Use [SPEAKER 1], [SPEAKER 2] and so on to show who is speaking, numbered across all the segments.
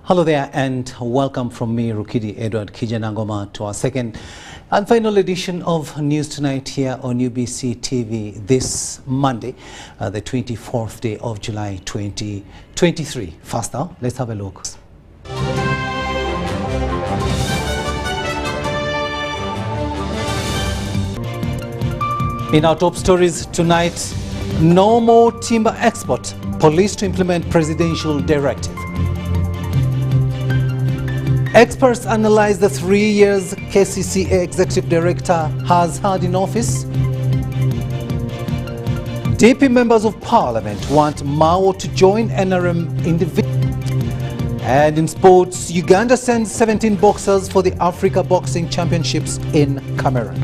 [SPEAKER 1] Hello there and welcome from me, Rukidi Edward Kijanangoma, to our second and final edition of News Tonight here on UBC TV this Monday, the 24th day of July 2023. First now, let's have a look. In our top stories tonight, no more timber export, police to implement presidential directive. Experts analyze the 3 years KCCA executive director has had in office. DP members of parliament want Mao to join NRM individually. And in sports, Uganda sends 17 boxers for the Africa Boxing Championships in Cameroon.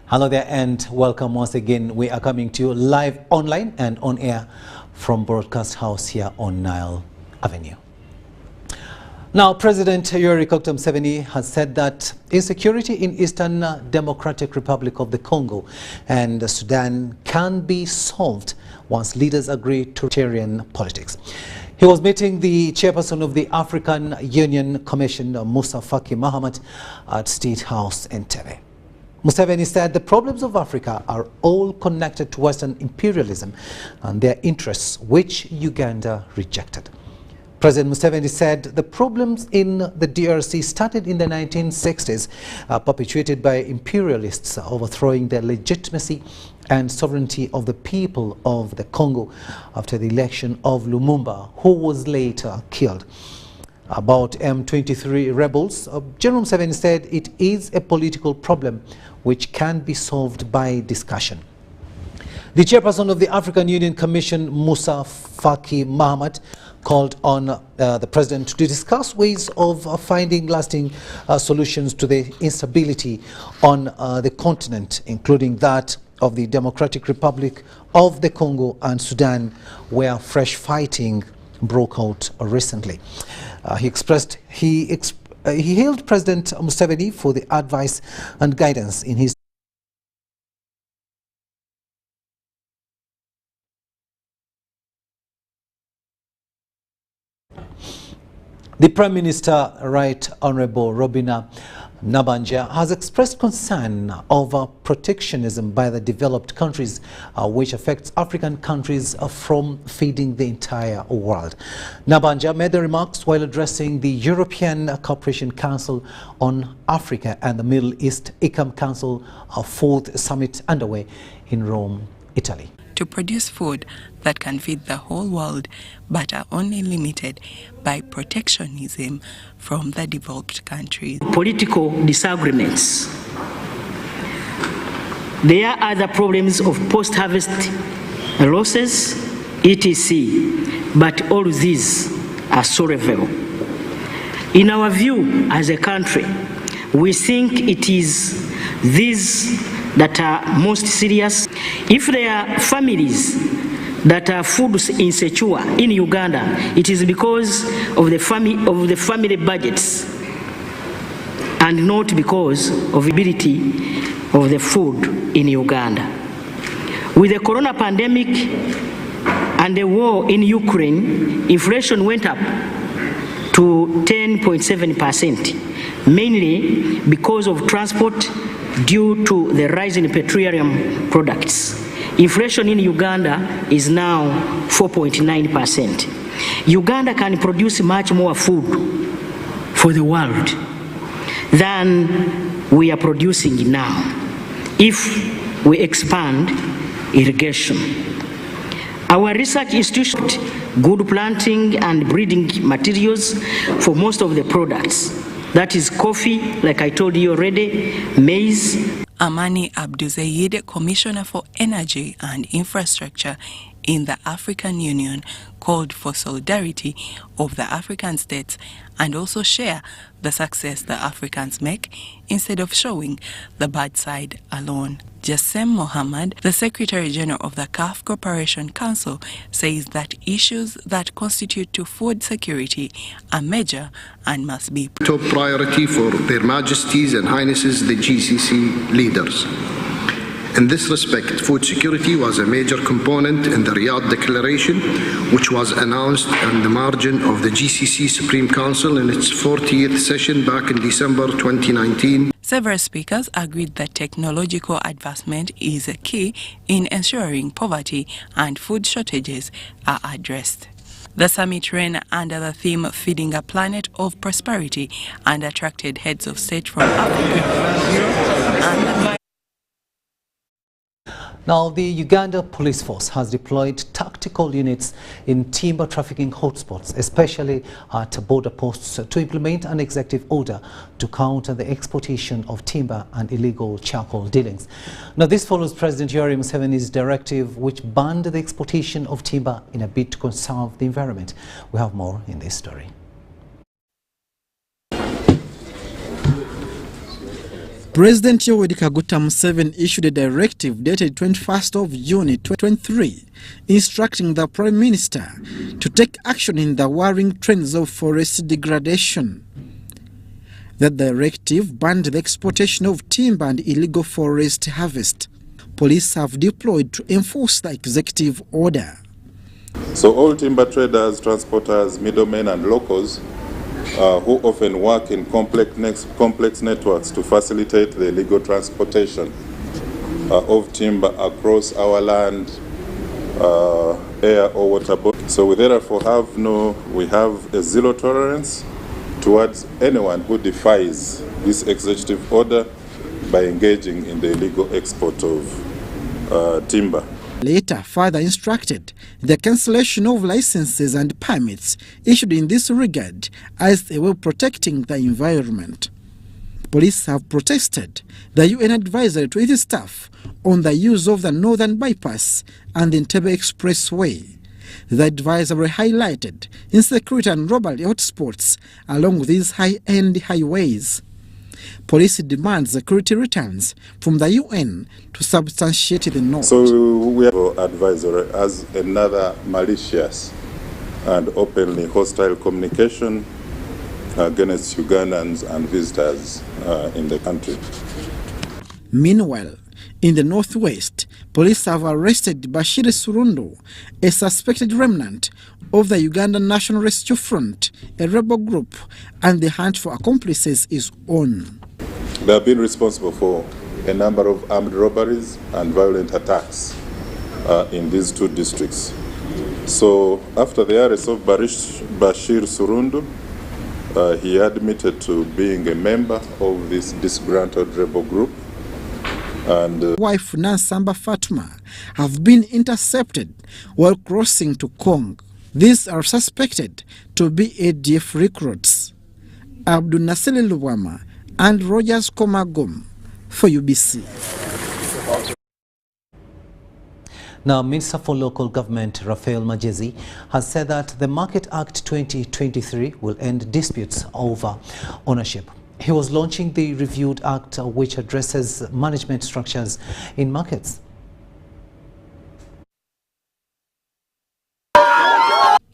[SPEAKER 1] Hello there and welcome once again. We are coming to you live online and on air from Broadcast House here on Nile Avenue. Now, President Yoweri Museveni has said that insecurity in Eastern Democratic Republic of the Congo and Sudan can be solved once leaders agree to authoritarian politics. He was meeting the chairperson of the African Union Commission, Musa Faki Mahamat, at State House in Entebbe. Museveni said the problems of Africa are all connected to Western imperialism and their interests, which Uganda rejected. President Museveni said the problems in the DRC started in the 1960s, perpetuated by imperialists overthrowing the legitimacy and sovereignty of the people of the Congo after the election of Lumumba, who was later killed. About M23 rebels, General Museveni said it is a political problem which can be solved by discussion. The chairperson of the African Union Commission, Musa Faki Mahamat, called on the president to discuss ways of finding lasting solutions to the instability on the continent, including that of the Democratic Republic of the Congo and Sudan, where fresh fighting broke out recently. He hailed President Museveni for the advice and guidance in his The Prime Minister, Right Honourable Robina Nabanja, has expressed concern over protectionism by the developed countries, which affects African countries from feeding the entire world. Nabanja made the remarks while addressing the European Cooperation Council on Africa and the Middle East ECAM Council, a fourth summit underway in Rome, Italy.
[SPEAKER 2] To produce food that can feed the whole world, but are only limited by protectionism from the developed countries.
[SPEAKER 3] Political disagreements. There are other problems of post-harvest losses, etc. But all these are solvable. In our view, as a country, we think it is these that are most serious. If there are families that are food insecure in Uganda, it is because of the family budgets and not because of the ability of the food in Uganda. With the corona pandemic and the war in Ukraine, inflation went up to 10.7%, mainly because of transport due to the rise in petroleum products. Inflation in Uganda is now 4.9%. Uganda can produce much more food for the world than we are producing now if we expand irrigation. Our research institute good planting and breeding materials for most of the products. That is coffee, like I told you already, maize.
[SPEAKER 2] Amani Abduzayid, Commissioner for Energy and Infrastructure in the African Union, called for solidarity of the African states and also share the success the Africans make instead of showing the bad side alone. Jassem Mohammed, the Secretary General of the CAF Cooperation Council, says that issues that constitute to food security are major and must be
[SPEAKER 4] top priority for Their Majesties and Highnesses the GCC leaders. In this respect, food security was a major component in the Riyadh Declaration, which was announced on the margin of the GCC Supreme Council in its 40th session back in December 2019.
[SPEAKER 2] Several speakers agreed that technological advancement is a key in ensuring poverty and food shortages are addressed. The summit ran under the theme Feeding a Planet of Prosperity and attracted heads of state from Africa, Europe and
[SPEAKER 1] Now, the Uganda Police Force has deployed tactical units in timber trafficking hotspots, especially at border posts, to implement an executive order to counter the exportation of timber and illegal charcoal dealings. Now, this follows President Yoweri Museveni's directive, which banned the exportation of timber in a bid to conserve the environment. We have more in this story.
[SPEAKER 5] President Yoweri Museveni issued a directive dated 21st of June 2023 instructing the Prime Minister to take action in the worrying trends of forest degradation. The directive banned the exportation of timber and illegal forest harvest. Police have deployed to enforce the executive order.
[SPEAKER 6] So all timber traders, transporters, middlemen and locals who often work in complex networks to facilitate the illegal transportation of timber across our land, air or water bodies. So we therefore have a zero tolerance towards anyone who defies this executive order by engaging in the illegal export of timber.
[SPEAKER 5] Later further instructed the cancellation of licenses and permits issued in this regard as they were protecting the environment. Police have protested the UN advisory to its staff on the use of the Northern Bypass and the Entebbe Expressway. The advisory highlighted insecurity and robbery hotspots along these high-end highways. Police demand security returns from the UN to substantiate the note.
[SPEAKER 6] So we have advisory as another malicious and openly hostile communication against Ugandans and visitors in the country.
[SPEAKER 5] Meanwhile, in the northwest, police have arrested Bashir Surundu, a suspected remnant of the Ugandan National Rescue Front, a rebel group, and the hunt for accomplices is on.
[SPEAKER 6] They have been responsible for a number of armed robberies and violent attacks in these two districts. So after the arrest of Bashir Surundu, he admitted to being a member of this disgruntled rebel group. And
[SPEAKER 5] wife Nansamba Fatma have been intercepted while crossing to Kong. These are suspected to be ADF recruits. Abdul Nasser Luwama and Rogers Komagom for UBC.
[SPEAKER 1] Now, Minister for Local Government Raphael Magezi has said that the Market Act 2023 will end disputes over ownership. He was launching the reviewed act which addresses management structures in markets.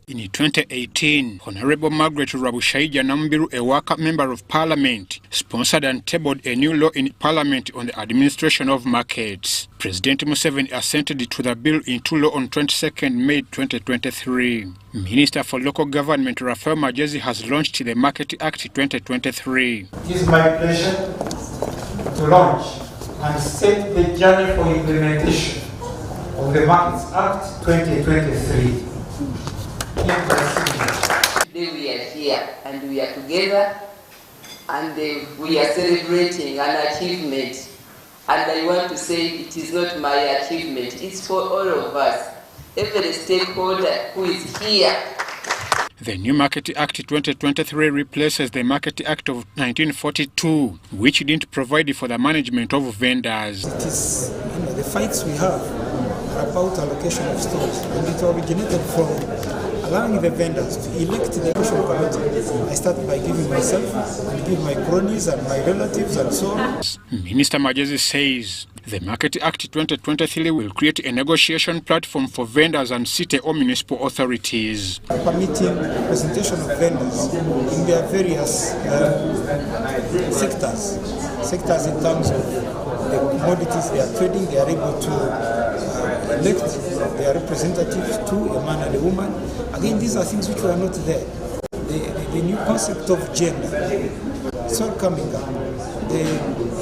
[SPEAKER 7] In 2018, Honorable Margaret Rabushaija Nambiru, a worker member of Parliament, sponsored and tabled a new law in Parliament on the administration of markets. President Museveni assented to the bill into law on 22nd May 2023. Minister for Local Government Raphael Magezi has launched the Market Act 2023.
[SPEAKER 8] It is my pleasure to launch and set the journey for implementation of the Markets Act 2023.
[SPEAKER 9] Today we are here and we are together and we are celebrating an achievement, and I want to say it is not my achievement, it's for all of us, every stakeholder who is here.
[SPEAKER 7] The new Market Act 2023 replaces the Market Act of 1942, which didn't provide for the management of vendors.
[SPEAKER 10] It is the fights we have are about allocation of stores, and it originated from allowing the vendors to elect the allocation committee. I started by giving myself and give my cronies and my relatives and so on.
[SPEAKER 7] Minister Magezi says the Market Act 2023 will create a negotiation platform for vendors and city or municipal authorities,
[SPEAKER 10] permitting presentation of vendors in their various sectors in terms of the commodities they are trading, they are able to elect their representatives to a man and a woman. Again, these are things which were not there. The new concept of gender, it's all coming up. The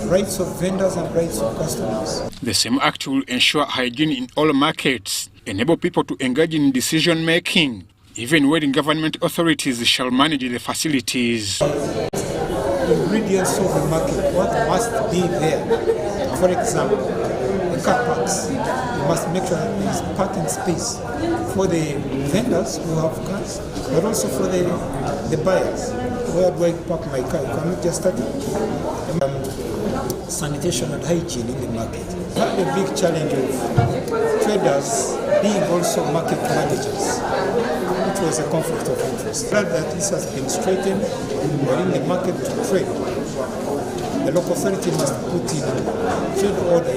[SPEAKER 10] rights of vendors and rights of customers.
[SPEAKER 7] The same act will ensure hygiene in all markets, enable people to engage in decision making, even when government authorities shall manage the facilities.
[SPEAKER 10] Ingredients of the market, what must be there? For example, the car parks. You must make sure that there is parking space for the vendors who have cars, but also for the buyers. Where do I park my car? You cannot just start sanitation and hygiene in the market. We have a big challenge of traders being also market managers, which was a conflict of interest. Glad that this has been straightened. We are in the market to trade. The local authority must put in trade order.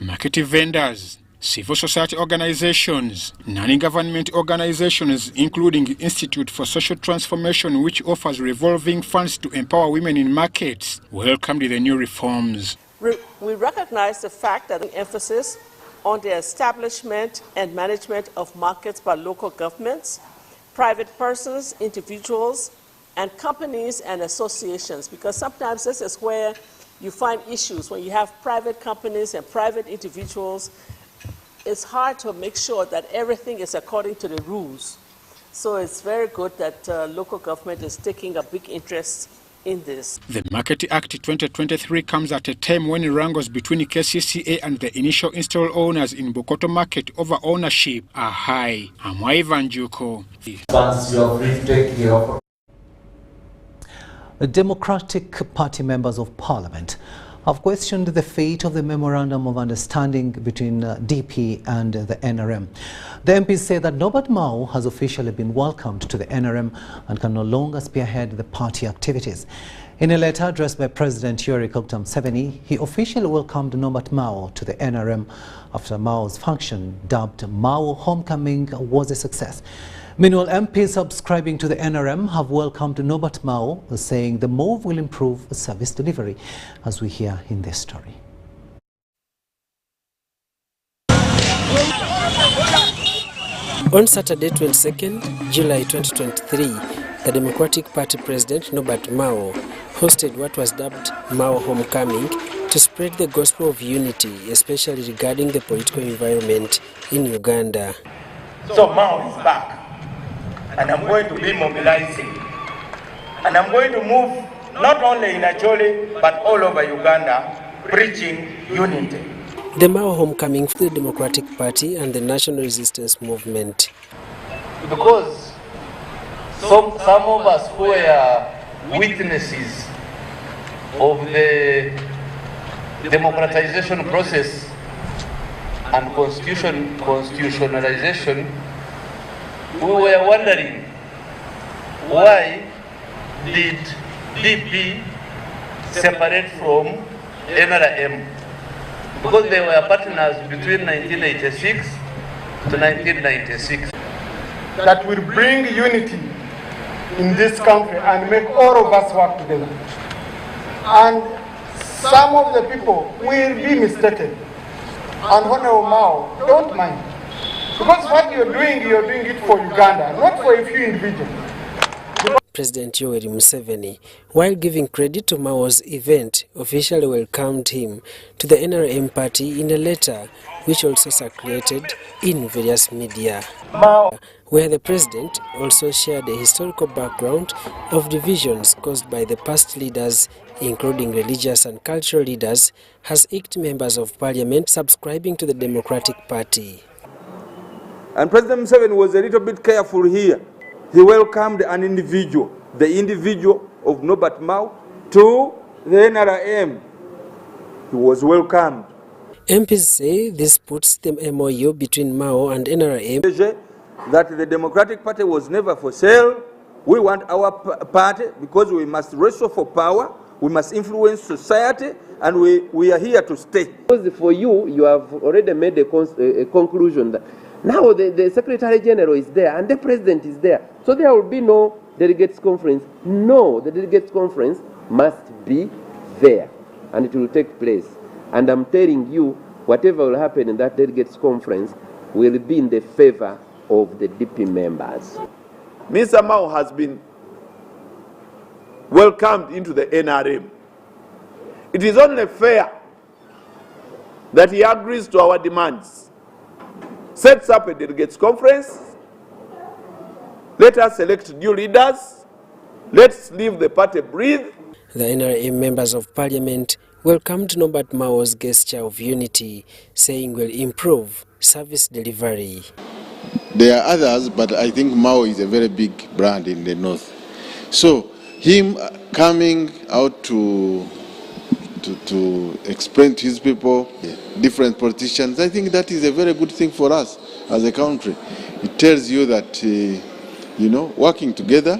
[SPEAKER 7] Market vendors, civil society organizations, non-government organizations, including Institute for Social Transformation, which offers revolving funds to empower women in markets, welcomed the new reforms.
[SPEAKER 11] We recognize the fact that the emphasis on the establishment and management of markets by local governments, private persons, individuals, and companies and associations, because sometimes this is where you find issues when you have private companies and private individuals. It's hard to make sure that everything is according to the rules. So it's very good that local government is taking a big interest in this.
[SPEAKER 7] The Market Act 2023 comes at a time when wrangles between KCCA and the initial install owners in Bokoto Market over ownership are high. I'm Ivan Juko.
[SPEAKER 1] The Democratic Party members of Parliament have questioned the fate of the Memorandum of Understanding between DP and the NRM. The MPs say that Norbert Mao has officially been welcomed to the NRM and can no longer spearhead the party activities. In a letter addressed by President Yoweri Museveni, he officially welcomed Norbert Mao to the NRM after Mao's function, dubbed Mao Homecoming, was a success. Meanwhile, MPs subscribing to the NRM have welcomed Norbert Mao, saying the move will improve service delivery, as we hear in this story.
[SPEAKER 12] On Saturday, 22nd July 2023, the Democratic Party President Norbert Mao hosted what was dubbed Mao Homecoming to spread the gospel of unity, especially regarding the political environment in Uganda.
[SPEAKER 13] So Mao is back. And I'm going to be mobilizing. And I'm going to move not only in Acholi, but all over Uganda, preaching unity.
[SPEAKER 12] The Mao Homecoming for the Democratic Party and the National Resistance Movement.
[SPEAKER 13] Because some of us who are witnesses of the democratization process and constitutionalization, we were wondering, why did DP separate from NRM? Because they were partners between 1986 to 1996. That will bring unity in this country and make all of us work together. And some of the people will be mistaken. And Honorable Mao, don't mind. Because what you're doing it for Uganda, not for a few individuals.
[SPEAKER 12] President Yoweri Museveni, while giving credit to Mao's event, officially welcomed him to the NRM party in a letter which also circulated in various media, where the president also shared a historical background of divisions caused by the past leaders, including religious and cultural leaders, has irked members of parliament subscribing to the Democratic Party.
[SPEAKER 14] And President Museveni was a little bit careful here. He welcomed an individual, the individual of Norbert Mao, to the NRM. He was welcomed.
[SPEAKER 12] MPs say this puts the MOU between Mao and NRM.
[SPEAKER 14] That the Democratic Party was never for sale. We want our party because we must wrestle for power, we must influence society, and we are here to stay.
[SPEAKER 15] Because for you have already made a conclusion that now the Secretary General is there and the President is there. So there will be no delegates conference. No, the delegates conference must be there and it will take place. And I'm telling you, whatever will happen in that delegates conference will be in the favor of the DP members.
[SPEAKER 16] Mr. Mao has been welcomed into the NRM. It is only fair that he agrees to our demands, sets up a delegates conference, let us select new leaders, let's leave the party breathe.
[SPEAKER 12] The NRM members of parliament welcomed Norbert Mao's gesture of unity, saying will improve service delivery.
[SPEAKER 17] There are others, but I think Mao is a very big brand in the north. So him coming out to explain to his people, different politicians, I think that is a very good thing for us as a country. It tells you that, working together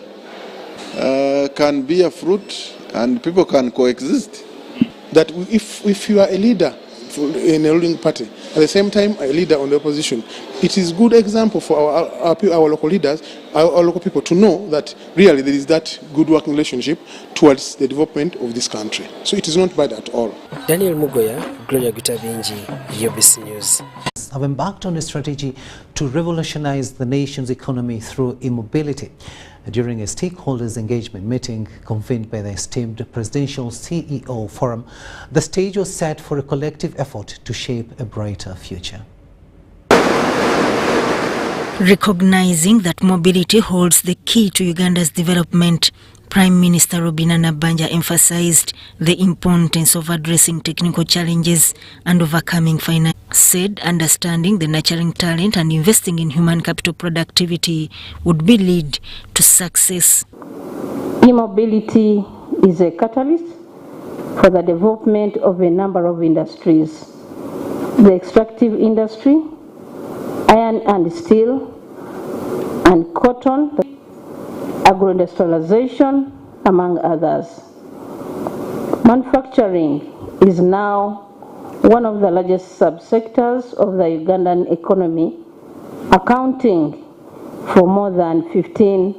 [SPEAKER 17] can be a fruit and people can coexist.
[SPEAKER 18] That if you are a leader in a ruling party, at the same time a leader on the opposition, it is good example for our local leaders, our local people to know that really there is that good working relationship towards the development of this country. So it is not bad at all.
[SPEAKER 12] Daniel Mugoya, Gloria Gutabinji, UBC News.
[SPEAKER 1] Have embarked on a strategy to revolutionize the nation's economy through e-mobility. During a stakeholders engagement meeting convened by the esteemed Presidential CEO Forum, the stage was set for a collective effort to shape a brighter future.
[SPEAKER 19] Recognizing that mobility holds the key to Uganda's development, Prime Minister Robina Nabbanja emphasized the importance of addressing technical challenges and overcoming finance. Said understanding the nurturing talent and investing in human capital productivity would be lead to success.
[SPEAKER 20] E-mobility is a catalyst for the development of a number of industries. The extractive industry, iron and steel, and cotton, agro-industrialization, among others. Manufacturing is now one of the largest subsectors of the Ugandan economy, accounting for more than 15%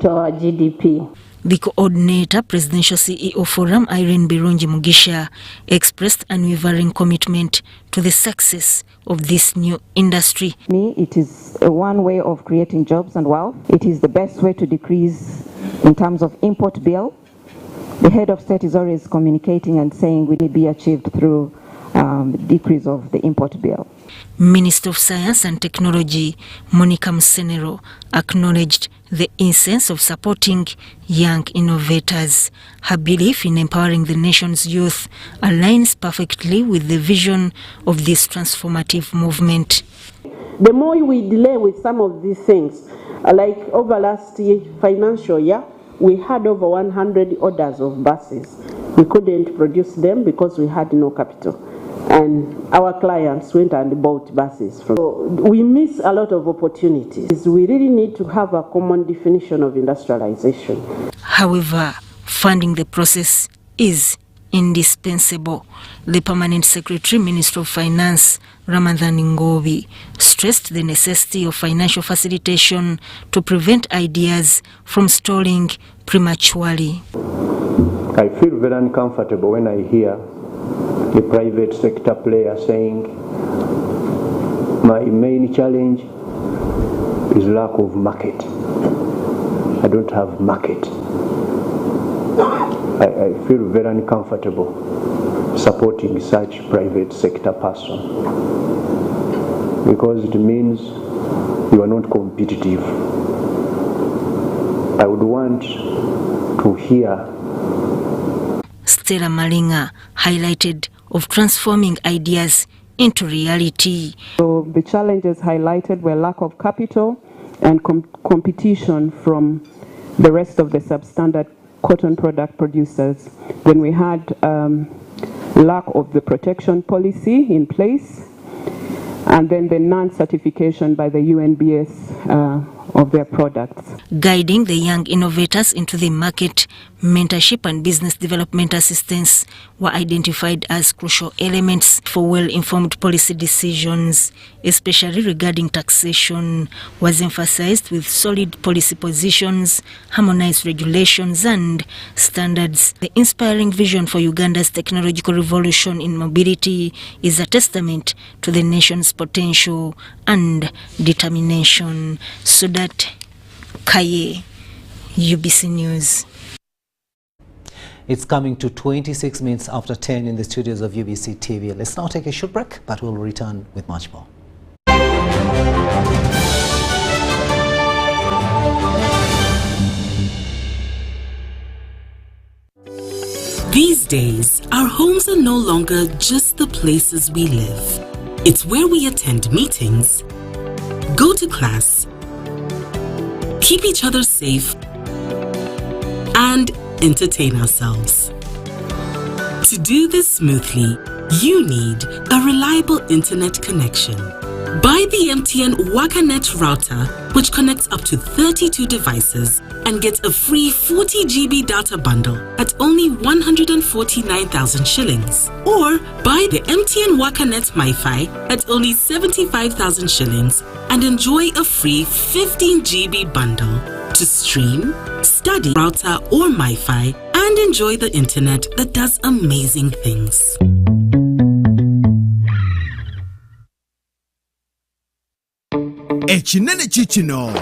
[SPEAKER 20] of our GDP.
[SPEAKER 19] The coordinator, Presidential CEO Forum, Irene Birungi Mugisha, expressed unwavering commitment to the success of this new industry.
[SPEAKER 21] It is one way of creating jobs and wealth. It is the best way to decrease in terms of import bill. The head of state is always communicating and saying will be achieved through decrease of the import bill.
[SPEAKER 19] Minister of Science and Technology, Monica Musenero, acknowledged the essence of supporting young innovators. Her belief in empowering the nation's youth aligns perfectly with the vision of this transformative movement.
[SPEAKER 11] The more we delay with some of these things, like over last year, financial year, we had over 100 orders of buses. We couldn't produce them because we had no capital. And our clients went and bought buses. So we miss a lot of opportunities. We really need to have a common definition of industrialization.
[SPEAKER 19] However, funding the process is indispensable. The Permanent Secretary, Minister of Finance, Ramadhan Ngobi, stressed the necessity of financial facilitation to prevent ideas from stalling prematurely.
[SPEAKER 22] I feel very uncomfortable when I hear the private sector player saying my main challenge is lack of market. I don't have market. I feel very uncomfortable supporting such private sector person because it means you are not competitive. I would want to hear.
[SPEAKER 19] Stella Malinga highlighted of transforming ideas into reality.
[SPEAKER 21] So the challenges highlighted were lack of capital and competition from the rest of the substandard cotton product producers. Then we had lack of the protection policy in place, and then the non-certification by the UNBS of their products.
[SPEAKER 19] Guiding the young innovators into the market, mentorship and business development assistance were identified as crucial elements for well-informed policy decisions, especially regarding taxation, was emphasized with solid policy positions, harmonized regulations and standards. The inspiring vision for Uganda's technological revolution in mobility is a testament to the nation's potential and determination. Sudat Kaye, UBC News.
[SPEAKER 1] It's coming to 26 minutes after 10 in the studios of UBC TV. Let's now take a short break, but we'll return with much more.
[SPEAKER 3] These days, our homes are no longer just the places we live. It's where we attend meetings, go to class, keep each other safe, and entertain ourselves. To do this smoothly, you need a reliable internet connection. Buy the MTN WakaNet router, which connects up to 32 devices and get a free 40 GB data bundle at only 149,000 shillings. Or buy the MTN WakaNet MiFi at only 75,000 shillings and enjoy a free 15 GB bundle to stream, study, router or MiFi, and enjoy the internet that does amazing things.
[SPEAKER 4] Ekinene kikino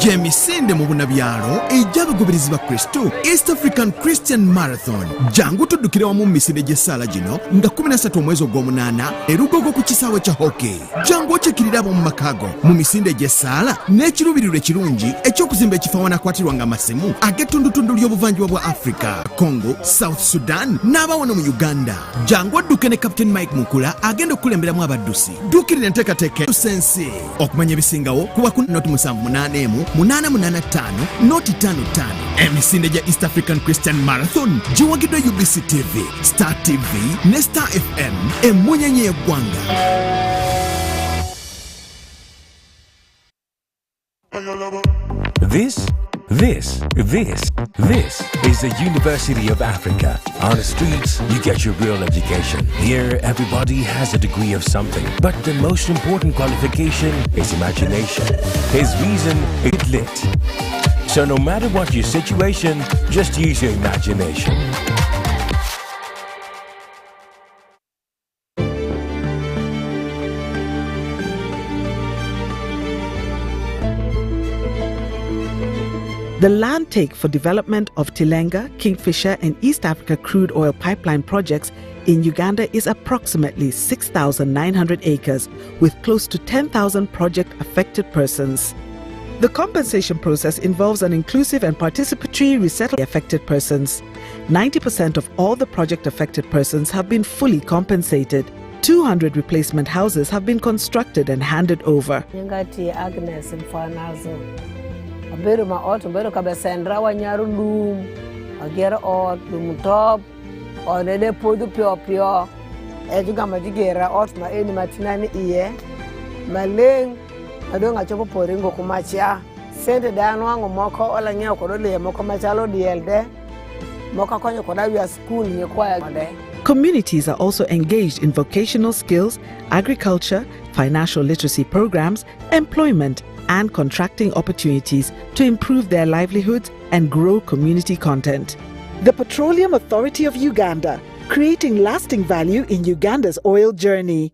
[SPEAKER 4] Jemisinde mu bunabyalo ejabagoberizi ba Kristo East African Christian Marathon jangu tuddukira wamu misinde gy'essaala gino nga 13 omwezi ogw'omunaana erugogo ku kisaawe kya hockey jangu okikirira abo mu makago mu misinde gy'essaala n'ekiruubirirwa ekirungi eky'okuzimba ekifo awanakwatirwanga amasimu ag'ettundutundu ly'obuvanjuba bwa Africa, Congo, South Sudan n'abawano mu Uganda. Jangu odduke ne Captain Mike Mukula agenda okukulemberamu abaddusi. Duukirira enteekateeka tusensi okumanya ebisingawo kuba ku noti 781 885 noti 55. Emisinde gya East African Christian Marathon giwagiddwa UBC TV, Star TV ne Star FM emmunyenye y'eggwanga.
[SPEAKER 23] This is the University of Africa. On the streets, you get your real education. Here, everybody has a degree of something. But the most important qualification is imagination. His reason is lit. So no matter what your situation, just use your imagination.
[SPEAKER 24] The land take for development of Tilenga, Kingfisher and East Africa crude oil pipeline projects in Uganda is approximately 6,900 acres with close to 10,000 project-affected persons. The compensation process involves an inclusive and participatory resettlement of affected persons. 90% of all the project-affected persons have been fully compensated. 200 replacement houses have been constructed and handed over.
[SPEAKER 25] Beru ma ot beru kabesendra wanyaru lum agera ot lum top onede podu pio ejuga majigera ot ma eni matinani iye maleng adonga chopo poringo kumachia sende dano ango moko ola nyeo kodo le moko machalo dielde moko konyo koda wi school nye kwa ode.
[SPEAKER 24] Communities are also engaged in vocational skills, agriculture, financial literacy programs, employment, and contracting opportunities to improve their livelihoods and grow community content. The Petroleum Authority of Uganda, creating lasting value in Uganda's oil journey.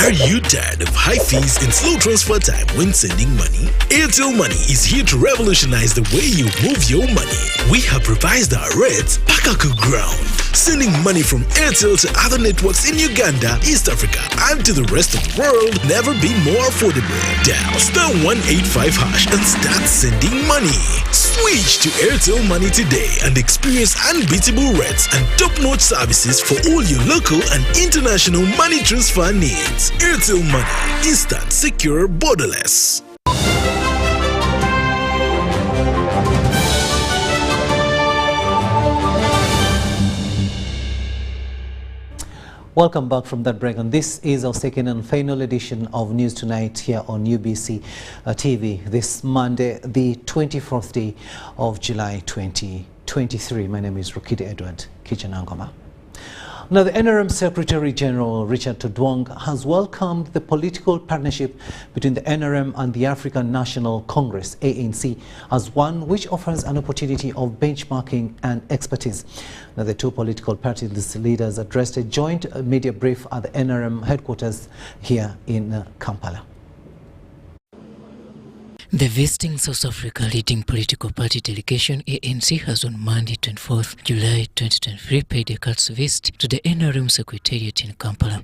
[SPEAKER 26] Are you tired of high fees and slow transfer time when sending money? Airtel Money is here to revolutionize the way you move your money. We have revised our rates back to ground, sending money from Airtel to other networks in Uganda, East Africa, and to the rest of the world never been more affordable. Dial *185# and start sending money. Switch to Airtel Money today and experience unbeatable rates and top-notch services for all your local and international money transfer needs. Airtel Money, instant, secure, borderless.
[SPEAKER 1] Welcome back from that break, and this is our second and final edition of News Tonight here on UBC TV this Monday, the 24th day of July 2023. My name is Rukidi Edward Kichanangoma. Now, the NRM Secretary General Richard Todwong has welcomed the political partnership between the NRM and the African National Congress, ANC, as one which offers an opportunity of benchmarking and expertise. Now, the two political parties leaders addressed a joint media brief at the NRM headquarters here in Kampala.
[SPEAKER 2] The visiting South Africa leading political party delegation ANC has on Monday 24th July 2023 paid a courtesy visit to the NRM Secretariat in Kampala.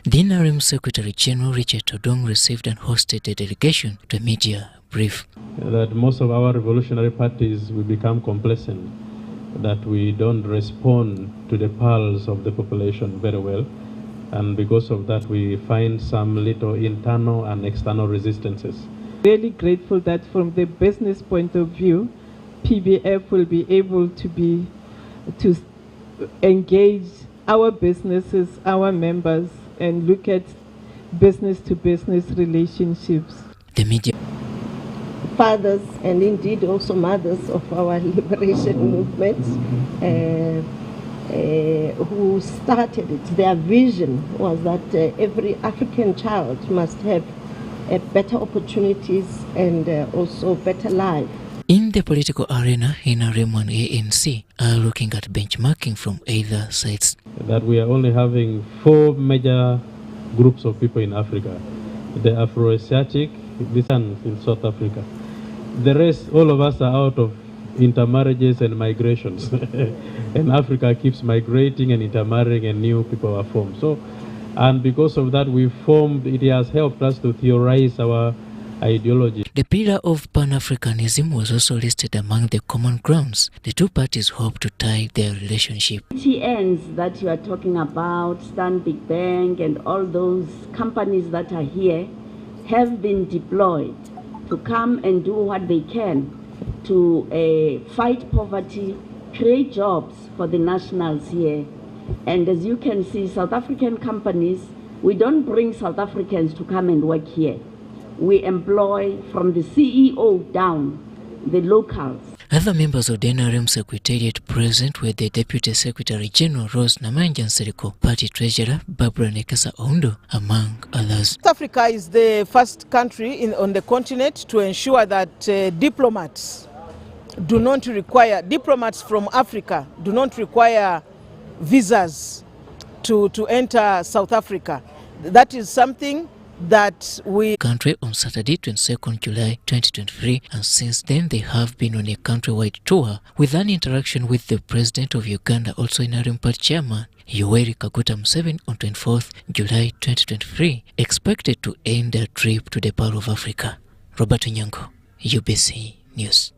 [SPEAKER 2] The NRM Secretary General Richard Todwong received and hosted the delegation to a media brief.
[SPEAKER 5] That most of our revolutionary parties will become complacent, that we don't respond to the pulse of the population very well. And because of that, we find some little internal and external resistances.
[SPEAKER 6] Really grateful that from the business point of view, PBF will be able to engage our businesses, our members, and look at business-to-business relationships.
[SPEAKER 2] The media
[SPEAKER 8] fathers and indeed also mothers of our liberation movements who started it. Their vision was that every African child must have better opportunities and also better life.
[SPEAKER 2] In the political arena, NRM and ANC are looking at benchmarking from either sides.
[SPEAKER 5] That we are only having 4 major groups of people in Africa. The Afro-Asiatic, this one in South Africa. The rest, all of us are out of intermarriages and migrations. And Africa keeps migrating and intermarrying and new people are formed. So, and because of that, it has helped us to theorize our ideology.
[SPEAKER 2] The pillar of Pan-Africanism was also listed among the common grounds the two parties hope to tie their relationship.
[SPEAKER 9] TNs that you are talking about, Stanbic Bank and all those companies that are here have been deployed to come and do what they can to fight poverty, create jobs for the nationals here. And as you can see, South African companies, we don't bring South Africans to come and work here. We employ from the CEO down, the locals.
[SPEAKER 2] Other members of the NRM Secretariat present were the Deputy Secretary General Rose Namanjan-Seriko, Party Treasurer Barbara Nekesa Ondo, among others.
[SPEAKER 10] South Africa is the first country on the continent to ensure that diplomats from Africa do not require visas to enter South Africa. That is something that we
[SPEAKER 2] country on Saturday 22nd July 2023, and since then they have been on a countrywide tour with an interaction with the President of Uganda, also NRM Party Chairman Yoweri Kaguta Museveni on 24th July 2023, expected to end their trip to the Pearl of Africa. Robert Nyango, UBC News.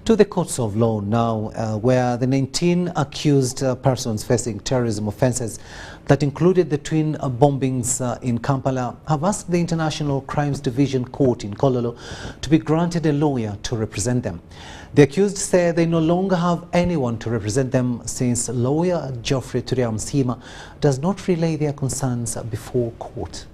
[SPEAKER 1] To the courts of law now, where the 19 accused persons facing terrorism offences that included the twin bombings in Kampala have asked the International Crimes Division Court in Kololo to be granted a lawyer to represent them. The accused say they no longer have anyone to represent them since lawyer Geoffrey Turiamsima does not relay their concerns before court.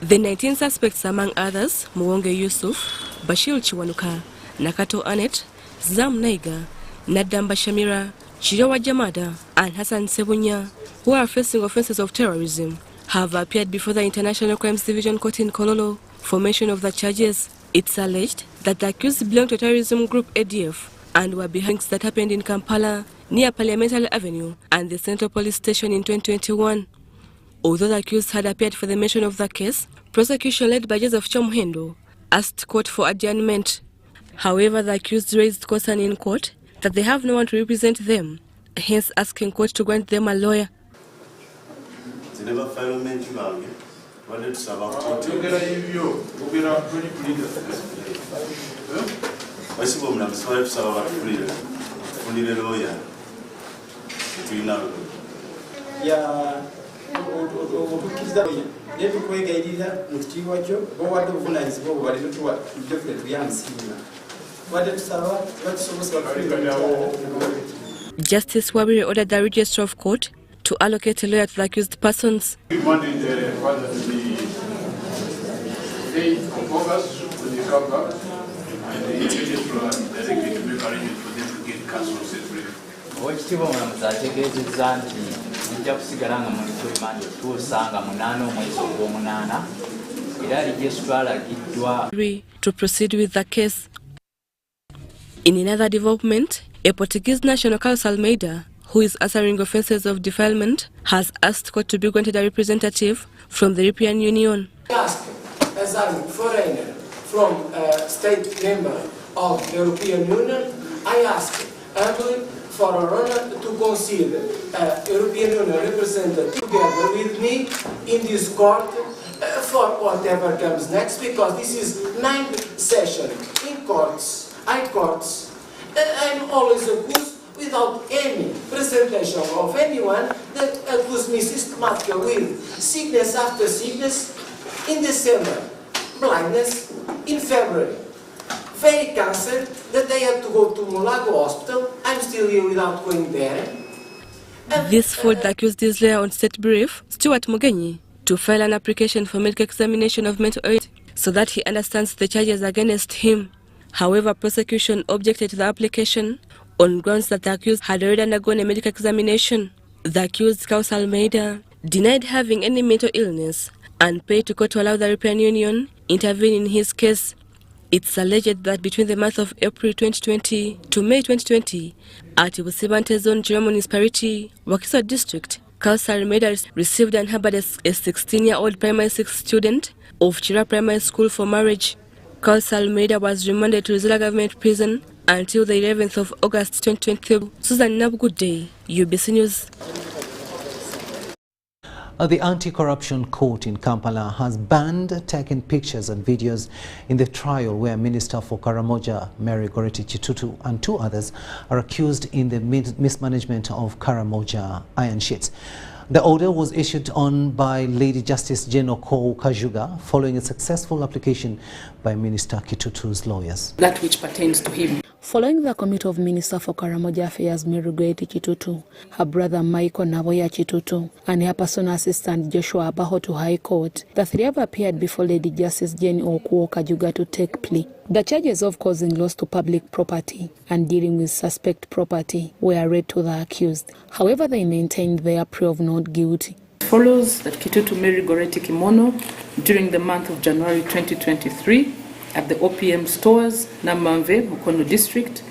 [SPEAKER 27] The 19 suspects, among others, Muwonge Yusuf, Bashir Chiwanuka, Nakato Anet, Zam Naiga, Nadamba Shamira, Chirowa Jamada, and Hassan Sebunya, who are facing offences of terrorism, have appeared before the International Crimes Division Court in Kololo for mention of the charges. It's alleged that the accused belong to terrorism group ADF and were behind that happened in Kampala, near Parliamentary Avenue and the Central Police Station in 2021. Although the accused had appeared for the mention of the case, prosecution led by Joseph Chomuhendo asked court for adjournment. However, the accused raised concern in court that they have no one to represent them, hence asking court to grant them a lawyer. Justice Wabiri ordered the Registrar of Court to allocate a lawyer to the accused persons.
[SPEAKER 7] We wanted the father to be 8th of August when they come back, and the registrar directly to make arrangements for them to get counsel separately.
[SPEAKER 13] Oweekitiibwa omulamuzi ategeezezza nti mujja kusigala nga muli ku rimandi okutuusa nga 8 omwezi ogw'omunaana era registrar alagiddwa
[SPEAKER 27] to proceed with the case. In another development, a Portuguese national, Carlos Almeida, who is answering offences of defilement, has asked court to be granted a representative from the European Union.
[SPEAKER 14] Ask, as I'm a foreigner from a state member of the European Union, I ask humbly for a honor to consider a European Union representative together with me in this court for whatever comes next, because this is 9th session in courts, high courts. I'm always accused without any presentation of anyone that accused me systematically with sickness after sickness in December, blindness in February, very cancer that I had to go to Mulago Hospital. I'm still here without going there.
[SPEAKER 27] This followed the accused's lawyer on state brief, Stuart Mugenyi, to file an application for medical examination of mental health so that he understands the charges against him. However, prosecution objected to the application on grounds that the accused had already undergone a medical examination. The accused, Carlos Almeida, denied having any mental illness and paid to court to allow the European Union intervene in his case. It's alleged that between the month of April 2020 to May 2020, at Busibante Zone, Chirwa Municipality, Wakiso District, Carlos Almeida received and harbored a 16-year-old primary 6 student of Chirwa Primary School for marriage. Carlos Almeida was remanded to Rizula Government Prison until the 11th of August 2023. Susan Nabugudde, UBC News.
[SPEAKER 1] The Anti-Corruption Court in Kampala has banned taking pictures and videos in the trial where Minister for Karamoja, Mary Goretti Chitutu, and 2 others are accused in the mismanagement of Karamoja iron sheets. The order was issued on by Lady Justice Jane Kajuga following a successful application by Minister Kitutu's lawyers.
[SPEAKER 15] That which pertains to him.
[SPEAKER 16] Following the commit of Minister for Karamoja Affairs Mary Goretti Chitutu, her brother Michael Naboya Chitutu, and her personal assistant Joshua Abaho to High Court, the 3 have appeared before Lady Justice Jane Kajuga to take plea. The charges of causing loss to public property and dealing with suspect property were read to the accused. However, they maintained their plea of not guilty.
[SPEAKER 15] It follows that Kitutu Mary Goretti Kimono, during the month of January 2023, at the OPM stores, Namamve, Mukono District,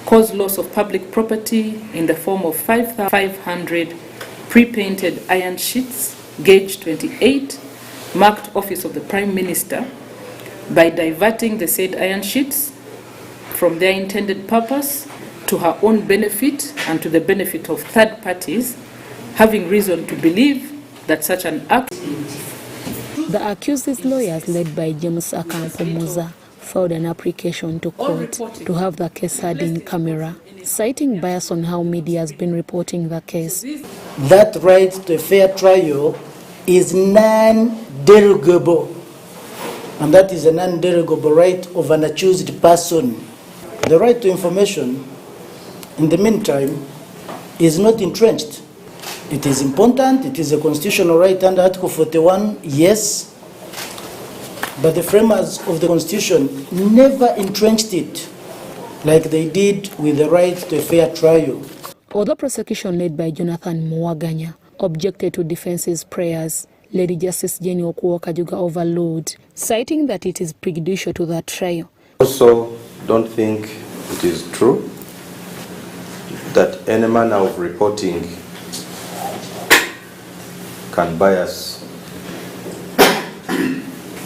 [SPEAKER 15] caused loss of public property in the form of 5,500 pre-painted iron sheets, gauge 28, marked Office of the Prime Minister, by diverting the said iron sheets from their intended purpose to her own benefit and to the benefit of third parties, having reason to believe that such an act.
[SPEAKER 16] The accused's lawyers, led by James Akampo Muza, filed an application to court to have the case heard in camera, citing bias on how media has been reporting the case.
[SPEAKER 14] That right to a fair trial is non-derogable, and that is a non-derogable right of an accused person. The right to information, in the meantime, is not entrenched. It is important, it is a constitutional right under Article 41, yes, but the framers of the Constitution never entrenched it like they did with the right to a fair trial.
[SPEAKER 16] Although prosecution led by Jonathan Mwaganya objected to defense's prayers, Lady Justice Jane Kajuga overruled, citing that it is prejudicial to the trial.
[SPEAKER 17] Also, don't think it is true that any manner of reporting can bias,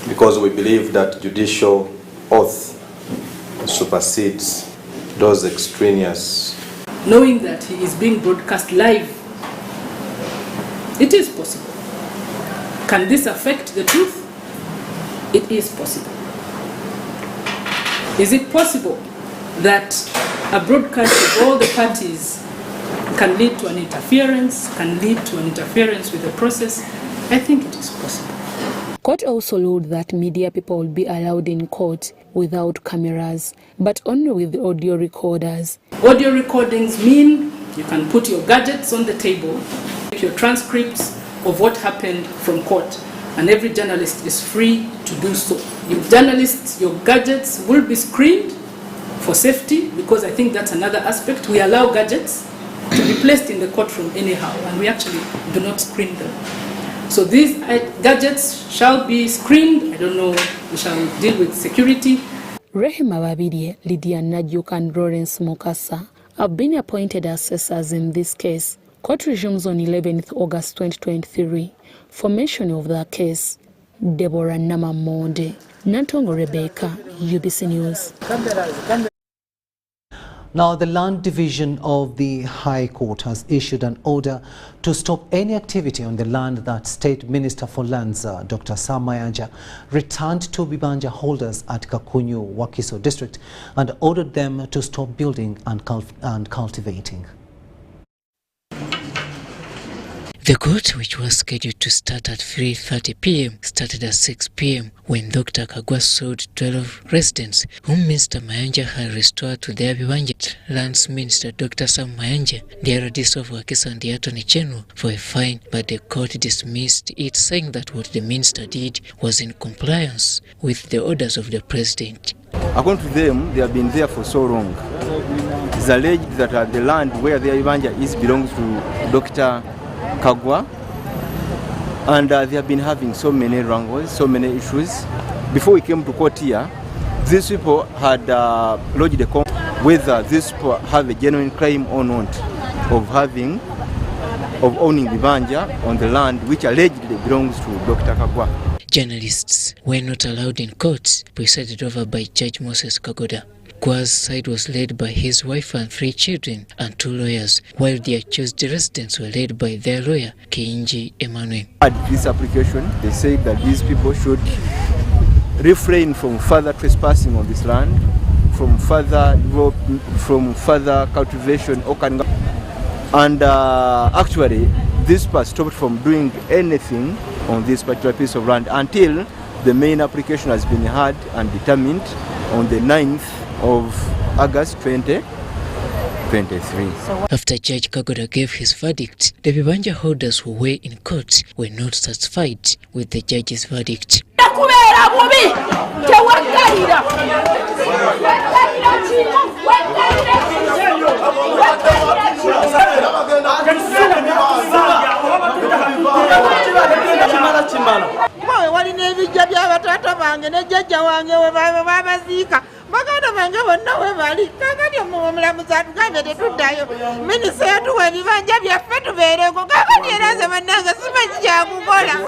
[SPEAKER 17] because we believe that judicial oath supersedes those extraneous.
[SPEAKER 15] Knowing that he is being broadcast live, it is possible. Can this affect the truth? It is possible. Is it possible that a broadcast of all the parties can lead to an interference, with the process? I think it is possible.
[SPEAKER 16] court also ruled that media people will be allowed in court without cameras, but only with audio recorders.
[SPEAKER 15] Audio recordings mean you can put your gadgets on the table, make your transcripts of what happened from court, and every journalist is free to do so. Your journalists, your gadgets will be screened for safety, because I think that's another aspect. We allow gadgets to be placed in the courtroom anyhow, and we actually do not screen them. So these gadgets shall be screened. I don't know, we shall deal with security.
[SPEAKER 16] Rehema Babirye, Lydia Najuk and Lawrence Mukasa have been appointed assessors in this case. Court resumes on 11th August 2023. Formation of the case, Deborah Namamonde. Nantongo Rebecca, UBC News.
[SPEAKER 1] Now, the Land Division of the High Court has issued an order to stop any activity on the land that State Minister for Lands, Dr. Sam Mayanja, returned to Bibanja holders at Kakunyu, Wakiso district, and ordered them to stop building and cultivating.
[SPEAKER 2] The court, which was scheduled to start at 3:30 p.m., started at 6 p.m. when Dr. Kagwa sued 12 residents whom Mr. Mayanja had restored to their Bibanja. Lands Minister Dr. Sam Mayanja, the RDC of Wakiso and the Attorney General for a fine, but the court dismissed it, saying that what the minister did was in compliance with the orders of the president.
[SPEAKER 11] According to them, they have been there for so long. It's alleged that the land where their Bibanja is belongs to Dr. Kagwa, and they have been having so many wrangles, so many issues. Before we came to court here, these people had lodged a complaint whether these people have a genuine claim or not of owning Bibanja on the land which allegedly belongs to Dr. Kagwa.
[SPEAKER 2] Journalists were not allowed in court, presided over by Judge Moses Kagoda. Kwa's side was led by his wife and 3 children and 2 lawyers, while the accused residents were led by their lawyer, Keinji Emmanuel.
[SPEAKER 11] At this application, they said that these people should refrain from further trespassing on this land, from further cultivation, and actually, this part stopped from doing anything on this particular piece of land until the main application has been heard and determined on the 9th of August 2023.
[SPEAKER 2] After Judge Kagoda gave his verdict, the Bibanja holders who were in court were not satisfied with the judge's verdict.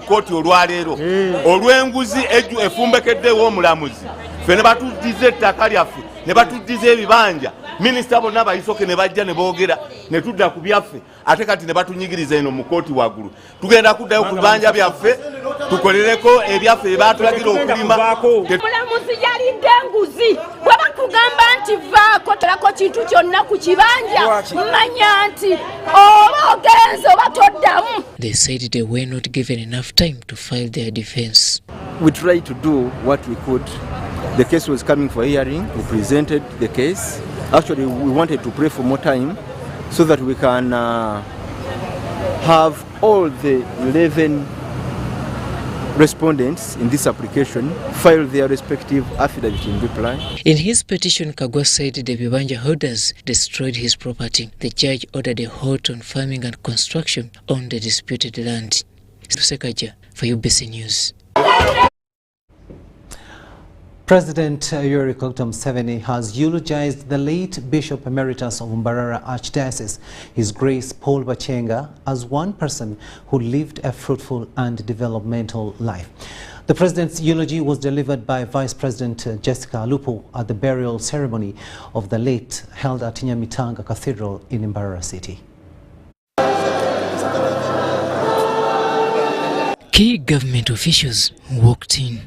[SPEAKER 12] Kooti olwaleero olw'enguzi efumbekeddewo omulamuzi ffe ne batuddiza ettaka lyaffe ne batuddiza ebibanja minisita bonna bayisoke ne bajja ne boogera ne tudda ku byaffe ate kati ne batunyigiriza eno mu kooti waggulu tugenda kuddayo ku bibanja byaffe tukolereko ebyaffe bye baatulagira okulima.
[SPEAKER 18] Omulamuzi yalidde enguzi bwe bakugamba nti vaako tolako kintu kyonna ku kibanja manya nti oba ogenze oba toddamu.
[SPEAKER 2] They said they were not given enough time to file their defense.
[SPEAKER 11] We tried to do what we could. The case was coming for hearing. We presented the case. Actually, we wanted to pray for more time so that we can have all the 11 respondents in this application file their respective affidavit in reply.
[SPEAKER 2] In his petition, Kagwa said the Bibanja holders destroyed his property. The judge ordered a halt on farming and construction on the disputed land. Sekaja for UBC News.
[SPEAKER 1] President Yoweri Museveni has eulogized the late Bishop Emeritus of Mbarara Archdiocese, His Grace Paul Bakyenga, as one person who lived a fruitful and developmental life. The President's eulogy was delivered by Vice President Jessica Alupo at the burial ceremony of the late held at Nyamitanga Cathedral in Mbarara City.
[SPEAKER 2] Key government officials walked in.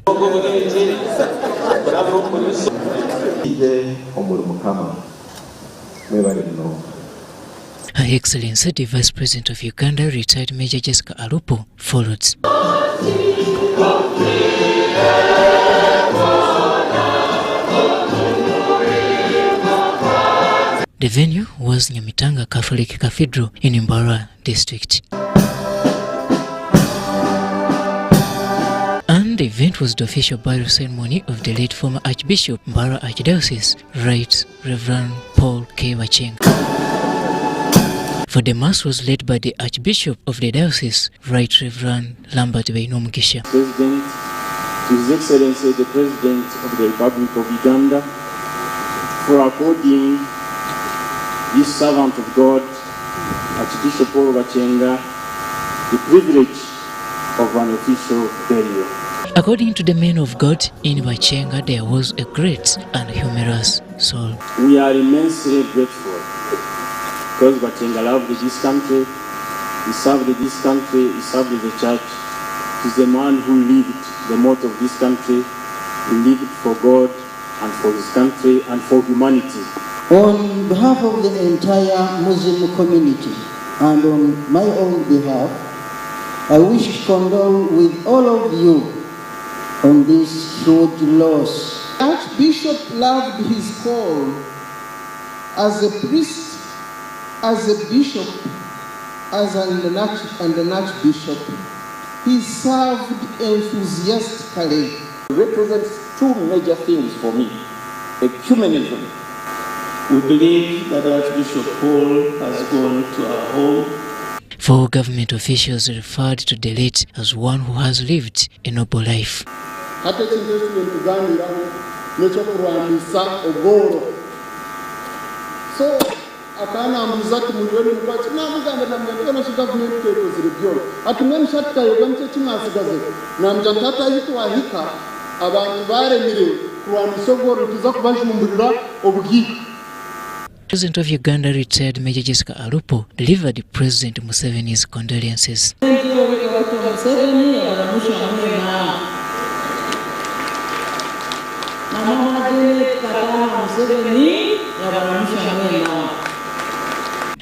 [SPEAKER 2] Her Excellency, the Vice President of Uganda, retired Major Jessica Alupo, followed. The venue was Nyamitanga Catholic Cathedral in Mbara district. And the event was the official burial ceremony of the late former Archbishop, Mbara Archdiocese, Right Reverend Paul K. Bakyenga. For the mass was led by the Archbishop of the diocese, Right Reverend Lambert Beinomukisha.
[SPEAKER 3] President, His Excellency the President of the Republic of Uganda, for according this servant of God, Archbishop Paul Bakyenga, the privilege of an official burial.
[SPEAKER 2] According to the men of God, in Bakyenga there was a great and humorous soul.
[SPEAKER 3] We are immensely grateful because Bakyenga loved this country, he served this country, he served the church. He's the man who lived the motto of this country. He lived for God and for his country and for humanity.
[SPEAKER 4] On behalf of the entire Muslim community and on my own behalf, I wish to condole with all of you on this huge loss. Archbishop loved his call as a priest, as a bishop, as an archbishop. He served enthusiastically.
[SPEAKER 3] It represents two major things for me: ecumenism. We believe that Archbishop Paul has gone to our home.
[SPEAKER 2] Four government officials referred to the late as one who has lived a noble life.
[SPEAKER 4] So, akana muzati mulioni mkwati na muganda na mwana shi government papers review atumeni shatta yogamche chimasigaze na mjantata yitu ahika abantu baremire kuwanisogoro tuza kubashumburira obugi.
[SPEAKER 2] President of Uganda, retired Major Jessica Alupo, delivered President Museveni's condolences.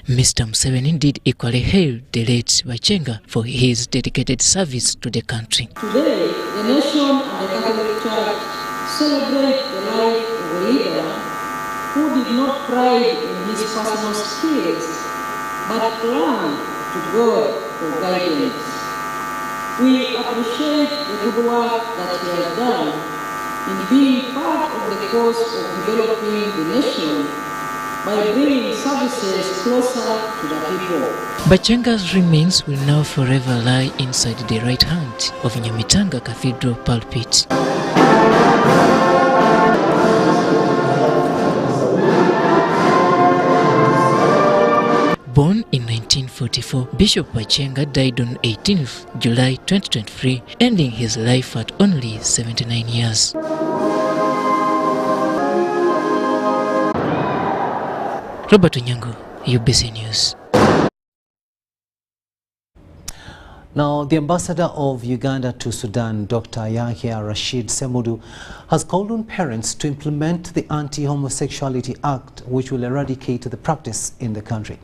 [SPEAKER 2] Mr. Museveni did equally hail the late Bakyenga for his dedicated service to the country.
[SPEAKER 4] Today, the nation and the Catholic Church celebrate the life of a leader who did not pride in his personal skills, but clung to God for guidance. We appreciate the good work that he has done in being part of the cause of developing the nation by bringing services closer to the people.
[SPEAKER 2] Bakyenga's remains will now forever lie inside the right hand of Nyamitanga Cathedral pulpit. Born in 1944, Bishop Bakyenga died on 18th July 2023, ending his life at only 79 years. Robert Onyango, UBC News.
[SPEAKER 1] Now, the ambassador of Uganda to Sudan, Dr. Yahya Rashid Semudu, has called on parents to implement the Anti-Homosexuality Act, which will eradicate the practice in the country.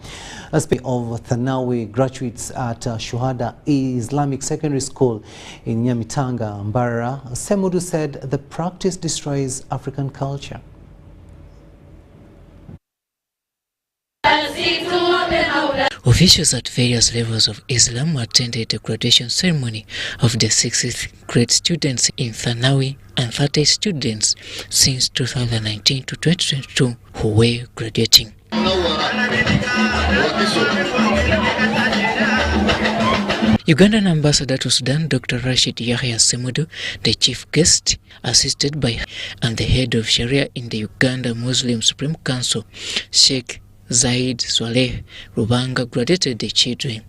[SPEAKER 1] As per of Thanawi graduates at Shuhada Islamic Secondary School in Nyamitanga, Mbara, Semudu said the practice destroys African culture.
[SPEAKER 2] Officials at various levels of Islam attended the graduation ceremony of the 6th grade students in Thanawi and 30 students since 2019 to 2022 who were graduating. Ugandan Ambassador to Sudan, Dr. Rashid Yahya Semudu, the chief guest, assisted by and the head of Sharia in the Uganda Muslim Supreme Council, Sheikh Zaid Swaleh Rubanga, graduated the children.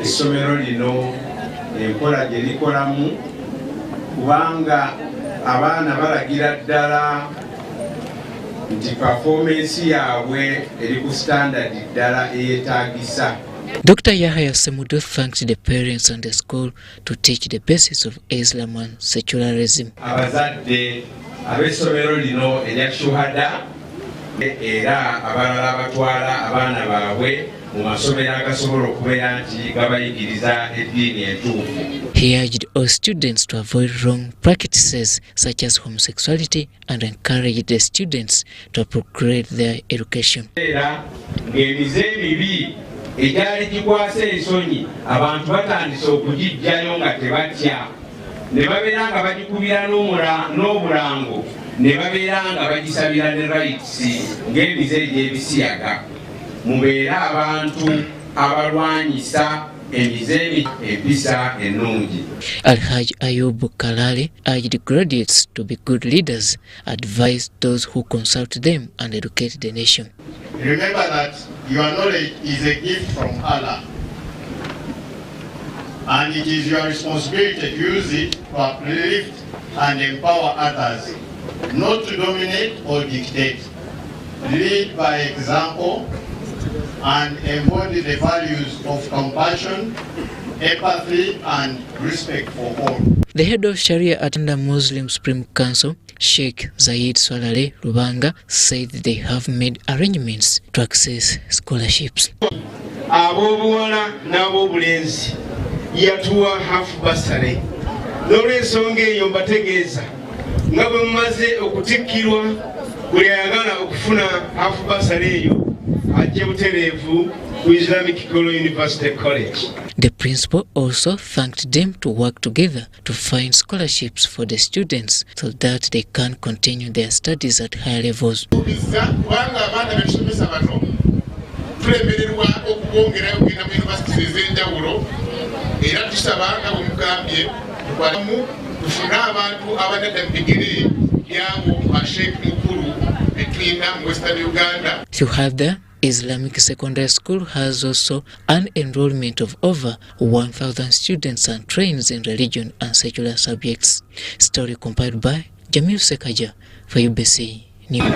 [SPEAKER 19] Essomero lino enkola gye likolamu kubanga abaana balagira ddala nti performance yaabwe eri ku standard ddala eyeetaagisa.
[SPEAKER 2] Dr. Yahya Semudu thanked the parents and the school to teach the basis of Islam and secularism.
[SPEAKER 19] Abazadde ab'essomero lino erya Shuhada era abalala abatwala abaana baabwe
[SPEAKER 2] He urged all students to avoid wrong practices such as homosexuality and encouraged the students to upgrade their education. Alhaj Ayub Kalali urged graduates to be good leaders, advised those who consult them and educate the nation.
[SPEAKER 20] Remember that your knowledge is a gift from Allah, and it is your responsibility to use it to uplift and empower others, not to dominate or dictate. Lead by example and embody the values of compassion, empathy, and respect for all.
[SPEAKER 2] The head of Sharia at the Muslim Supreme Council, Sheikh Zayed Swalale Rubanga, said they have made arrangements to access scholarships.
[SPEAKER 21] Abobuwana n'abobulenzi yatuwa half bursary. N'olw'ensonga eyo mbategeeza nga bwe mumaze okutikkirwa buli ayagala okufuna half bursary eyo ajje butereevu ku Islamic University College.
[SPEAKER 2] The principal also thanked them to work together to find scholarships for the students so that they can continue their studies at higher levels. Suhada Islamic Secondary School has also an enrollment of over 1,000 students and trains in religion and secular subjects. Story compiled by Jamil Sekaja for UBC News.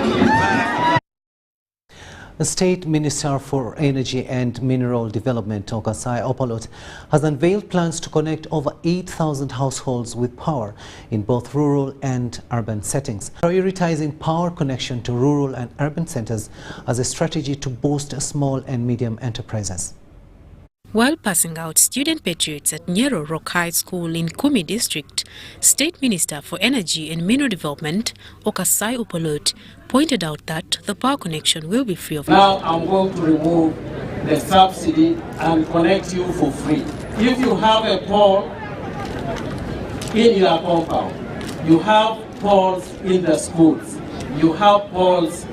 [SPEAKER 1] The State Minister for Energy and Mineral Development, Okasai Opalot, has unveiled plans to connect over 8,000 households with power in both rural and urban settings, prioritizing power connection to rural and urban centers as a strategy to boost small and medium enterprises.
[SPEAKER 22] While passing out student patriots at Nyero Rock High School in Kumi District, State Minister for Energy and Mineral Development, Okasai Opalot, pointed out that the power connection will be free of
[SPEAKER 23] charge. Now I'm going to remove the subsidy and connect you for free. If you have a pole in your compound, you have poles in the schools, you have poles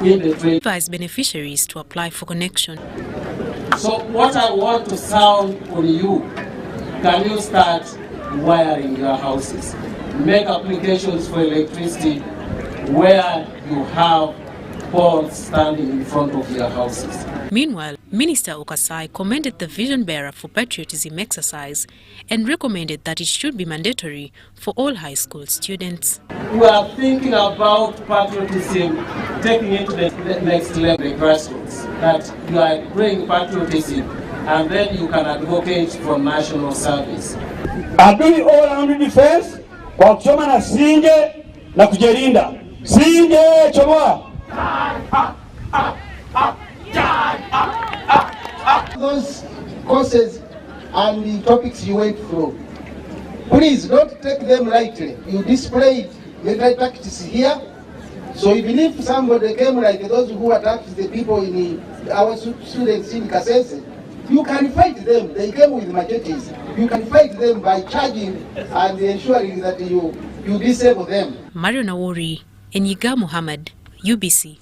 [SPEAKER 23] in the trade.
[SPEAKER 22] Advise beneficiaries to apply for connection.
[SPEAKER 23] So what I want to sound on you, can you start wiring your houses? Make applications for electricity where you have poles standing in front of your houses.
[SPEAKER 22] Meanwhile, Minister Okasai commended the vision bearer for patriotism exercise and recommended that it should be mandatory for all high school students.
[SPEAKER 23] We are thinking about patriotism, taking it to the next level, the grassroots, that you are bringing patriotism and then you can advocate for national service.
[SPEAKER 24] Adui all around defense, kwa kuchoma na singe na kujilinda. Singe chomoa.
[SPEAKER 25] Those courses and the topics you went through, please don't take them lightly. You displayed military tactics here. So even if somebody came like those who attacked the people in our students in Kasese, you can fight them. They came with machetes. You can fight them by charging and ensuring that you disable them.
[SPEAKER 22] Mario Nawori, Enyiga Muhammad, UBC.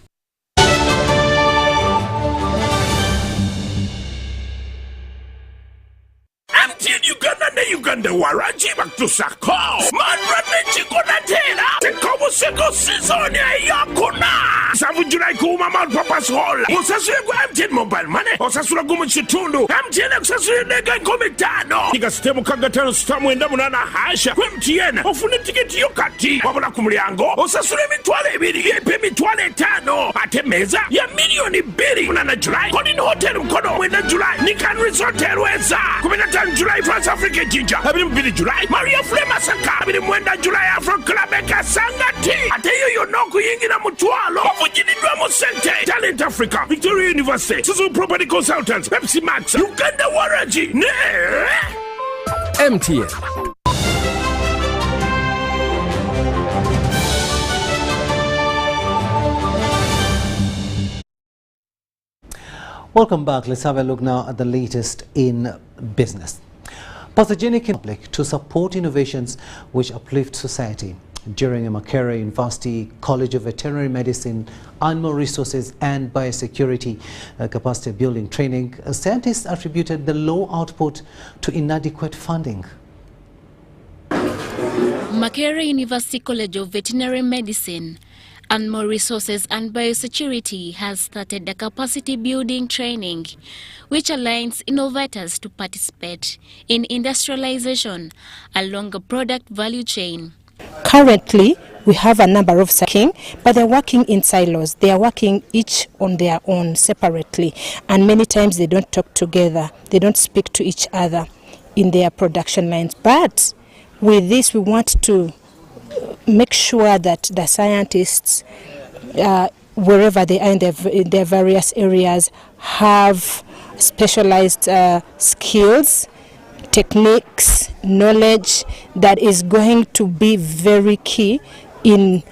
[SPEAKER 12] Uganda waranji batusako manrane chikona tera tekobo seko season yakuna savu July kuma mal papas hall usasule kwa MTN mobile money usasula gumu chitundu MTN usasule nega komitano iga stemu kagatano stamu enda munana hasha kwa MTN ofune tiketi yokati wabula kumulyango usasule mitwale 2 yepe mitwale 5 ate meza ya milioni 2 munana July kodi ni hotel mkono wenda July ni can resort weza 15 July France Africa Jinja Abiri July Maria Flema Saka Abiri Mwenda July Afro Club Eka Sangati ate yoyo noku yingi na mtualo wafujinidwa
[SPEAKER 5] Center, Talent Africa, Victoria University, Suzu Property Consultants, Pepsi Max, Uganda Warranty,
[SPEAKER 6] MTN.
[SPEAKER 1] Welcome back. Let's have a look now at the latest in business. Pathogenic in public to support innovations which uplift society. During a Makerere University College of Veterinary Medicine, Animal Resources and Biosecurity capacity building training, scientists attributed the low output to inadequate funding.
[SPEAKER 7] Makerere University College of Veterinary Medicine, Animal Resources and Biosecurity has started a capacity building training which aligns innovators to participate in industrialization along a product value chain.
[SPEAKER 8] Currently, we have a number of working, but they're working in silos. They are working each on their own separately, and many times they don't talk together. They don't speak to each other in their production lines. But with this, we want to make sure that the scientists, wherever they are in their various areas, have specialized skills, techniques, knowledge that is going to be very key in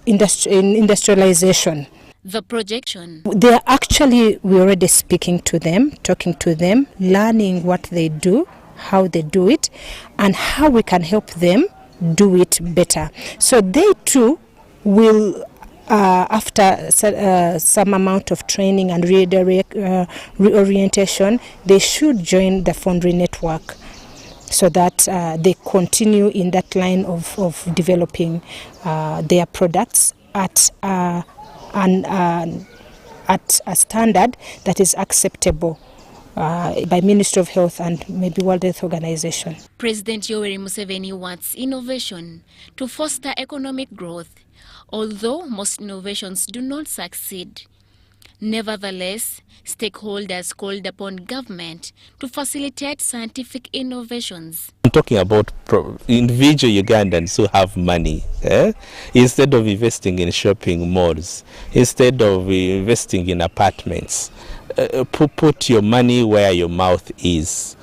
[SPEAKER 8] industrialization.
[SPEAKER 7] The projection.
[SPEAKER 8] We're already speaking to them, talking to them, learning what they do, how they do it, and how we can help them do it better. So they too will, after some amount of training and reorientation, they should join the Foundry Network so that they continue in that line of developing their products at a standard that is acceptable by Ministry of Health and maybe World Health Organization.
[SPEAKER 7] President Yoweri Museveni wants innovation to foster economic growth, although most innovations do not succeed. Nevertheless, stakeholders called upon government to facilitate scientific innovations.
[SPEAKER 9] I'm talking about individual Ugandans who have money. Instead of investing in shopping malls, instead of investing in apartments, put your money where your mouth is.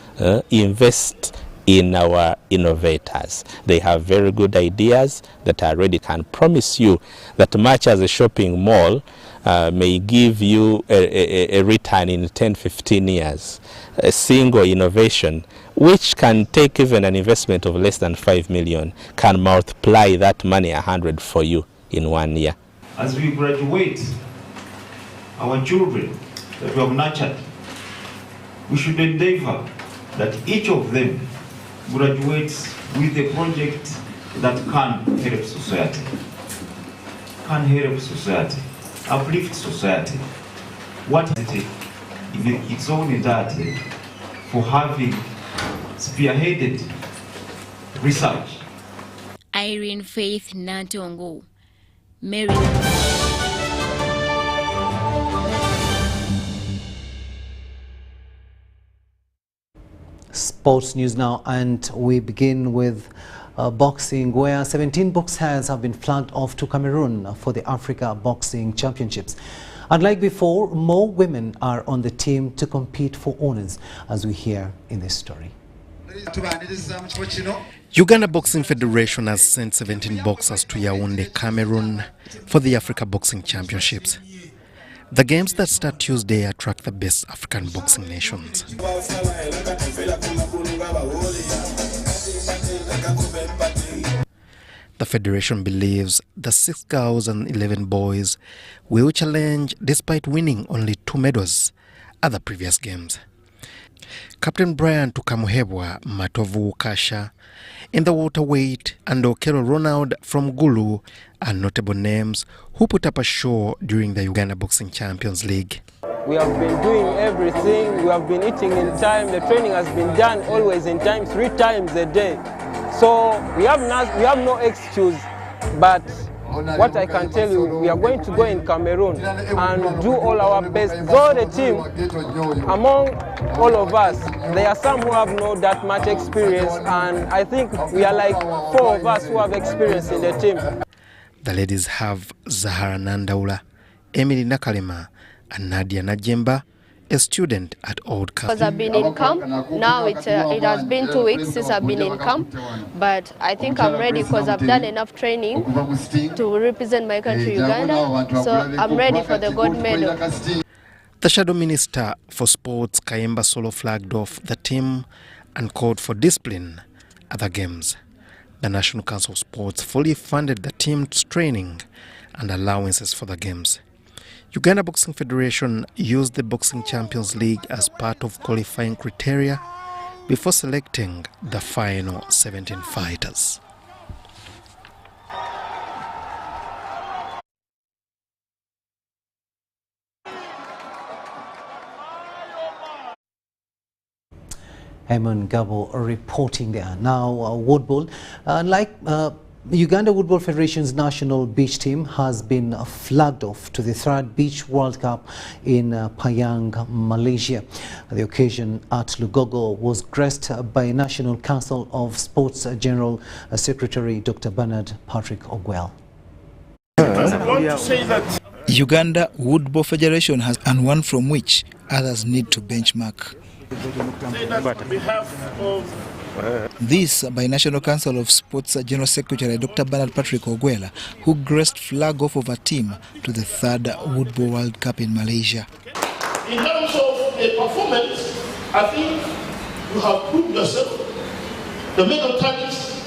[SPEAKER 9] Invest in our innovators. They have very good ideas that I already can promise you that much as a shopping mall may give you a return in 10-15 years. A single innovation which can take even an investment of less than 5 million can multiply that money 100 for you in 1 year.
[SPEAKER 10] As we graduate our children that we have nurtured, we should endeavor that each of them graduates with a project that can help society, uplift society. What is it in its own entirety for having spearheaded research?
[SPEAKER 7] Irene Faith Nantongo, Mary.
[SPEAKER 1] Sports news now, and we begin with boxing, where 17 boxers have been flagged off to Cameroon for the Africa Boxing Championships. Unlike before, more women are on the team to compete for honors, as we hear in this story.
[SPEAKER 26] Uganda Boxing Federation has sent 17 boxers to Yaoundé, Cameroon for the Africa Boxing Championships. The games that start Tuesday attract the best African boxing nations. The federation believes the 6 girls and 11 boys will challenge despite winning only 2 medals at the previous games. Captain Brian Tukamuhebwa Matovu Kasha in the welterweight and Okelo Ronald from Gulu are notable names who put up a show during the Uganda Boxing Champions League.
[SPEAKER 28] We have been doing everything, we have been eating in time, the training has been done always in time, 3 times a day. So we have no excuse, but what I can tell you, we are going to go in Cameroon and do all our best. Though the team, among all of us, there are some who have not that much experience, and I think we are like 4 of us who have experience in the team.
[SPEAKER 26] The ladies have Zahara Nandaula, Emily Nakalema and Nadia Najemba, a student at Old Camp.
[SPEAKER 6] Because I've been in camp, now it has been 2 weeks since I've been in camp, but I think I'm ready because I've done enough training to represent my country, Uganda, so I'm ready for the gold medal.
[SPEAKER 26] The Shadow Minister for Sports, Kayemba Solo, flagged off the team and called for discipline at the games. The National Council of Sports fully funded the team's training and allowances for the games. Uganda Boxing Federation used the Boxing Champions League as part of qualifying criteria before selecting the final 17 fighters.
[SPEAKER 1] Hemon Gabo reporting there. Now, Woodball, Uganda Woodball Federation's national beach team has been flagged off to the 3rd Beach World Cup in Payang, Malaysia. The occasion at Lugogo was graced by National Council of Sports General Secretary Dr. Bernard Patrick Ogwell.
[SPEAKER 13] Uganda Woodball Federation has and one from which others need to benchmark. This by National Council of Sports General Secretary Dr. Bernard Patrick Ogwell, who graced flag off of a team to the 3rd Woodball World Cup in Malaysia.
[SPEAKER 14] In terms of the performance, I think you have proved yourself. The medal tallies,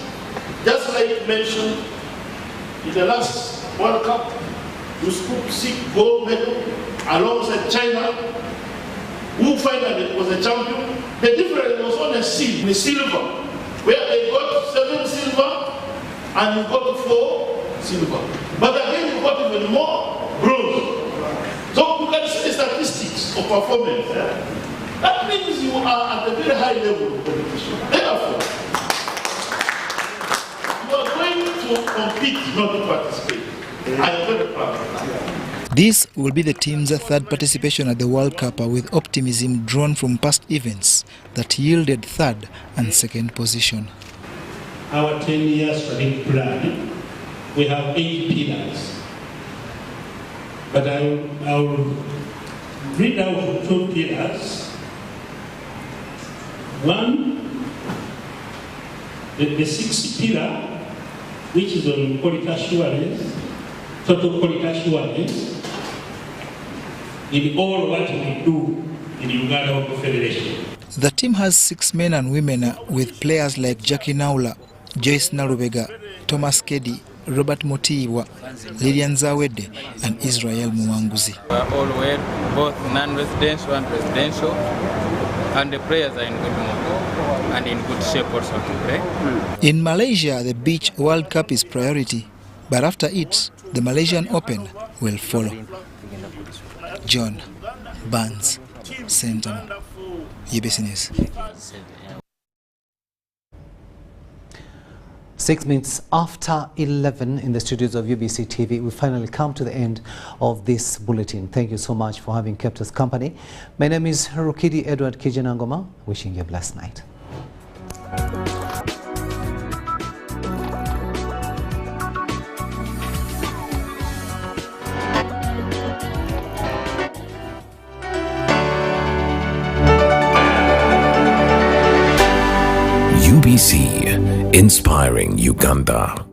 [SPEAKER 14] just like mentioned, in the last World Cup, you scooped 6 gold medals alongside China, who finally was a champion. The difference was on the silver, where they got 7 silver and you got 4 silver. But again, you got even more bronze. So you can see the statistics of performance. That means you are at a very high level of competition. Therefore, you are going to compete, not to participate. I am very proud of that.
[SPEAKER 13] This will be the team's 3rd participation at the World Cup with optimism drawn from past events that yielded 3rd and 2nd position.
[SPEAKER 14] Our 10-year strategic plan, we have 8 pillars. But I'll read out 2 pillars. One, the 6th pillar, which is on quality assurance, total quality assurance, in all what we do in Uganda Woodball Federation.
[SPEAKER 13] The team has 6 men and women with players like Jackie Naula, Joyce Narubega, Thomas Kedi, Robert Motiwa, Lilian Zawede, and Israel Muwanguzi.
[SPEAKER 15] We are all well, both non-residential and residential, and the players are in good mood and in good shape also to play.
[SPEAKER 13] In Malaysia, the Beach World Cup is priority, but after it, the Malaysian Open will follow. John Barnes, Sentinel, UBC News.
[SPEAKER 1] 6 minutes after 11 in the studios of UBC TV, we finally come to the end of this bulletin. Thank you so much for having kept us company. My name is Rukidi Edward Kijanangoma, wishing you a blessed night.
[SPEAKER 16] UBC, inspiring Uganda.